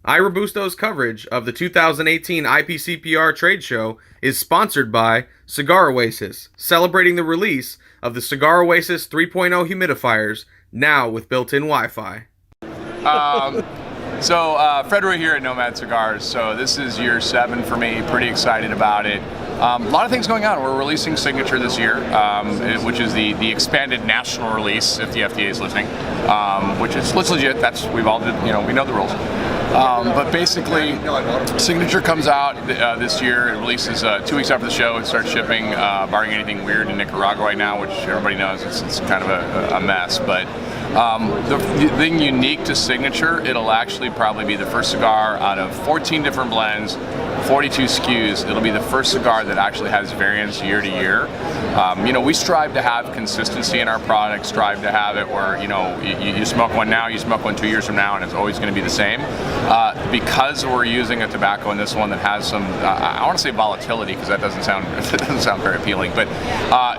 iRobusto's coverage of the 2018 IPCPR trade show is sponsored by Cigar Oasis, celebrating the release of the Cigar Oasis 3.0 humidifiers, now with built-in Wi-Fi. Fred Roy here at Nomad Cigars. So this is year 7 for me, pretty excited about it. A lot of things going on. We're releasing Signature this year, which is the expanded national release, if the FDA is listening, which is legit. We've all did, we know the rules. But basically, Signature comes out this year. It releases 2 weeks after the show. It starts shipping, barring anything weird in Nicaragua right now, which everybody knows it's kind of a mess. But the thing unique to Signature, it'll actually probably be the first cigar out of 14 different blends, 42 SKUs. It'll be the first cigar that actually has variants year to year. We strive to have consistency in our product, strive to have it where, you smoke one now, you smoke one 2 years from now, and it's always going to be the same. Because we're using a tobacco in this one that has some, I want to say volatility, because that doesn't sound very appealing, but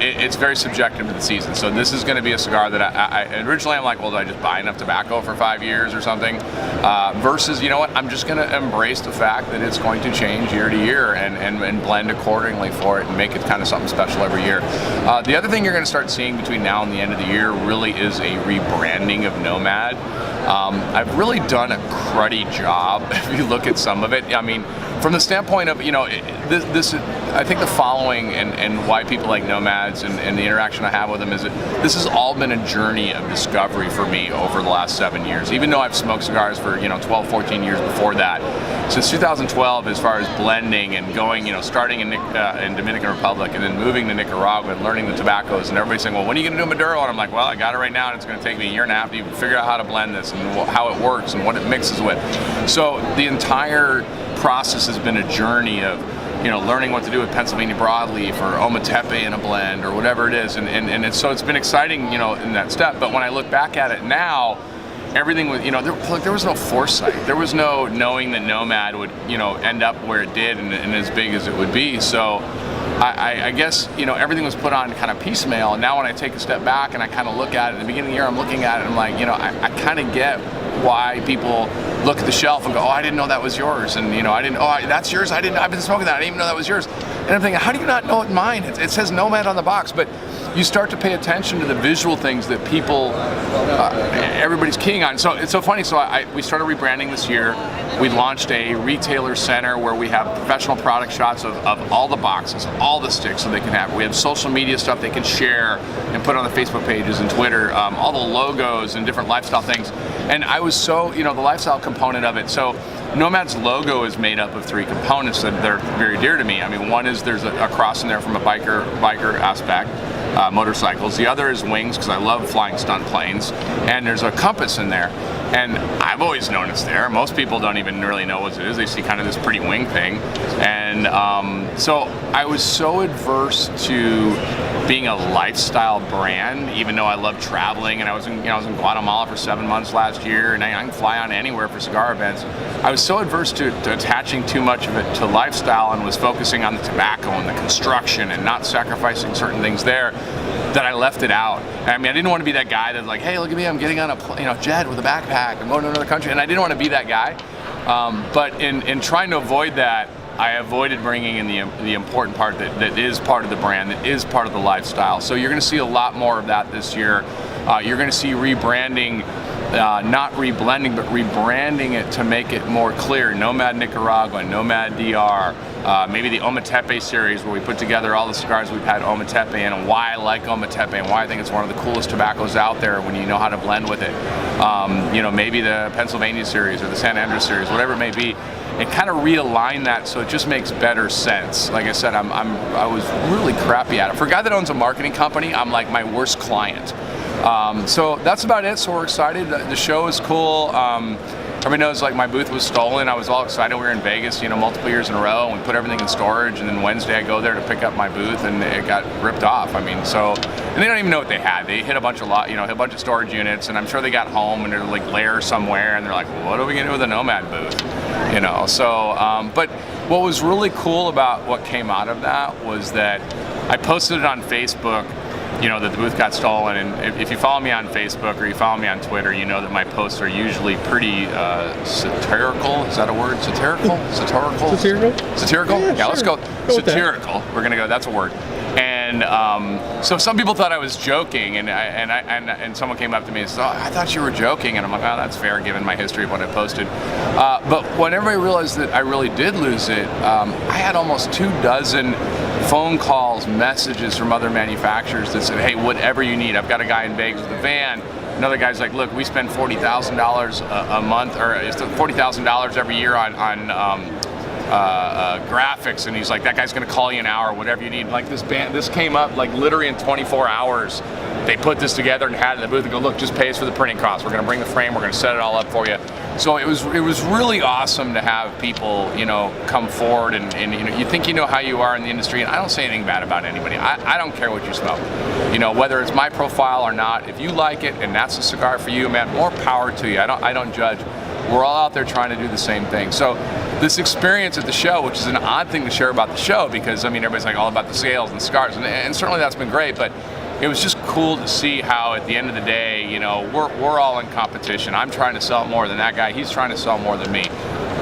it's very subjective to the season. So this is going to be a cigar that I originally I'm like, well, do I just buy enough tobacco for 5 years or something? Versus, you know what, I'm just going to embrace the fact that it's going to change year to year and blend accordingly for it and make it kind of something special every year. The other thing you're going to start seeing between now and the end of the year really is a rebranding of Nomad. I've really done a cruddy job if you look at some of it. I mean, from the standpoint of, this I think the following and why people like Nomads and the interaction I have with them is that this has all been a journey of discovery for me over the last 7 years. Even though I've smoked cigars for 12, 14 years before that, since 2012, as far as blending and going, starting in Dominican Republic and then moving to Nicaragua and learning the tobaccos, and everybody's saying, well, when are you going to do Maduro? And I'm like, well, I got it right now, and it's going to take me a year and a half to even figure out how to blend this and how it works and what it mixes with. So the entire process has been a journey of learning what to do with Pennsylvania broadleaf or Ometepe in a blend or whatever it is, and so it's been exciting in that step. But when I look back at it now, everything was, there was no foresight. There was no knowing that Nomad would end up where it did and as big as it would be. So I guess everything was put on kind of piecemeal, and now when I take a step back and I kind of look at it, at the beginning of the year I'm looking at it and I'm like, I kind of get why people look at the shelf and go, oh, I didn't know that was yours, and that's yours, I've been smoking that, I didn't even know that was yours. And I'm thinking, how do you not know it's mine? It says Nomad on the box. But you start to pay attention to the visual things that people, everybody's keying on. So it's so funny. So we started rebranding this year. We launched a retailer center where we have professional product shots of all the boxes, all the sticks, so they can have. We have social media stuff they can share and put on the Facebook pages and Twitter, all the logos and different lifestyle things. And I was so, the lifestyle component of it. So Nomad's logo is made up of 3 components that are very dear to me. I mean, one is there's a cross in there from a biker aspect, motorcycles. The other is wings, because I love flying stunt planes. And there's a compass in there. And I've always known it's there. Most people don't even really know what it is. They see kind of this pretty wing thing. And so I was so adverse to being a lifestyle brand, even though I love traveling, and I was in Guatemala for 7 months last year, and I can fly on anywhere for cigar events. I was so adverse to attaching too much of it to lifestyle and was focusing on the tobacco and the construction and not sacrificing certain things there, that I left it out. I mean, I didn't want to be that guy that's like, hey, look at me, I'm getting on a jet with a backpack, I'm going to another country, and I didn't want to be that guy. But in trying to avoid that, I avoided bringing in the important part that is part of the brand, that is part of the lifestyle. So you're going to see a lot more of that this year. You're going to see rebranding, not reblending, but rebranding it to make it more clear. Nomad Nicaragua, Nomad DR, maybe the Ometepe series where we put together all the cigars we've had Ometepe in, and why I like Ometepe and why I think it's one of the coolest tobaccos out there when you know how to blend with it. Maybe the Pennsylvania series or the San Andreas series, whatever it may be, and kind of realign that so it just makes better sense. Like I said, I was really crappy at it. For a guy that owns a marketing company, I'm like my worst client. So that's about it. So we're excited. The show is cool. Everybody knows like my booth was stolen. I was all excited. We were in Vegas, multiple years in a row, and we put everything in storage. And then Wednesday I go there to pick up my booth, and it got ripped off. I mean, and they don't even know what they had. They hit a bunch of storage units, and I'm sure they got home and they're like lair somewhere, and they're like, well, what are we gonna do with a Nomad booth? But what was really cool about what came out of that was that I posted it on Facebook. that the booth got stolen. And if you follow me on Facebook or you follow me on Twitter, you know that my posts are usually pretty satirical. Is that a word? Satirical? Satirical? Yeah, sure. let's go satirical. That. We're gonna go. That's a word. And so some people thought I was joking, and someone came up to me and said, "Oh, I thought you were joking," and I'm like, "Oh, that's fair given my history of what I posted." But when everybody realized that I really did lose it, I had almost 24 phone calls, messages from other manufacturers that said, "Hey, whatever you need. I've got a guy in Vegas with a van." Another guy's like, "Look, we spend $40,000 a month, or $40,000 every year on graphics," and he's like, "That guy's gonna call you an hour, whatever you need." Like this came up like literally in 24 hours. They put this together and had it in the booth and go, "Look, just pay us for the printing costs. We're gonna bring the frame. We're gonna set it all up for you." So it was really awesome to have people, come forward and you think you know how you are in the industry, and I don't say anything bad about anybody. I don't care what you smoke, whether it's my profile or not. If you like it and that's a cigar for you, man, more power to you. I don't judge. We're all out there trying to do the same thing. So this experience at the show, which is an odd thing to share about the show, because everybody's like all about the sales and cigars, and certainly that's been great, but it was just cool to see how at the end of the day, we're all in competition. I'm trying to sell more than that guy. He's trying to sell more than me.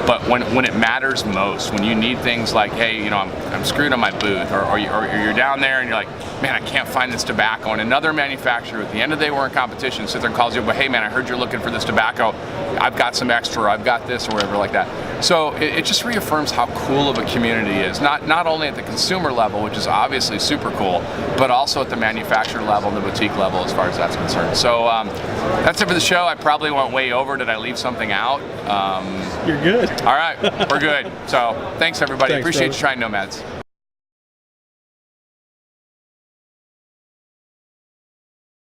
But when it matters most, when you need things like, hey, I'm screwed on my booth, or you're down there and you're like, man, I can't find this tobacco, and another manufacturer at the end of the day we're in competition sits there and calls you, but hey man, I heard you're looking for this tobacco, I've got some extra, or I've got this, or whatever like that. So it just reaffirms how cool of a community is, not only at the consumer level, which is obviously super cool, but also at the manufacturer level and the boutique level as far as that's concerned. So that's it for the show. I probably went way over. Did I leave something out? You're good. All right, we're good. So thanks everybody. Thanks, Appreciate brother. you trying Nomads.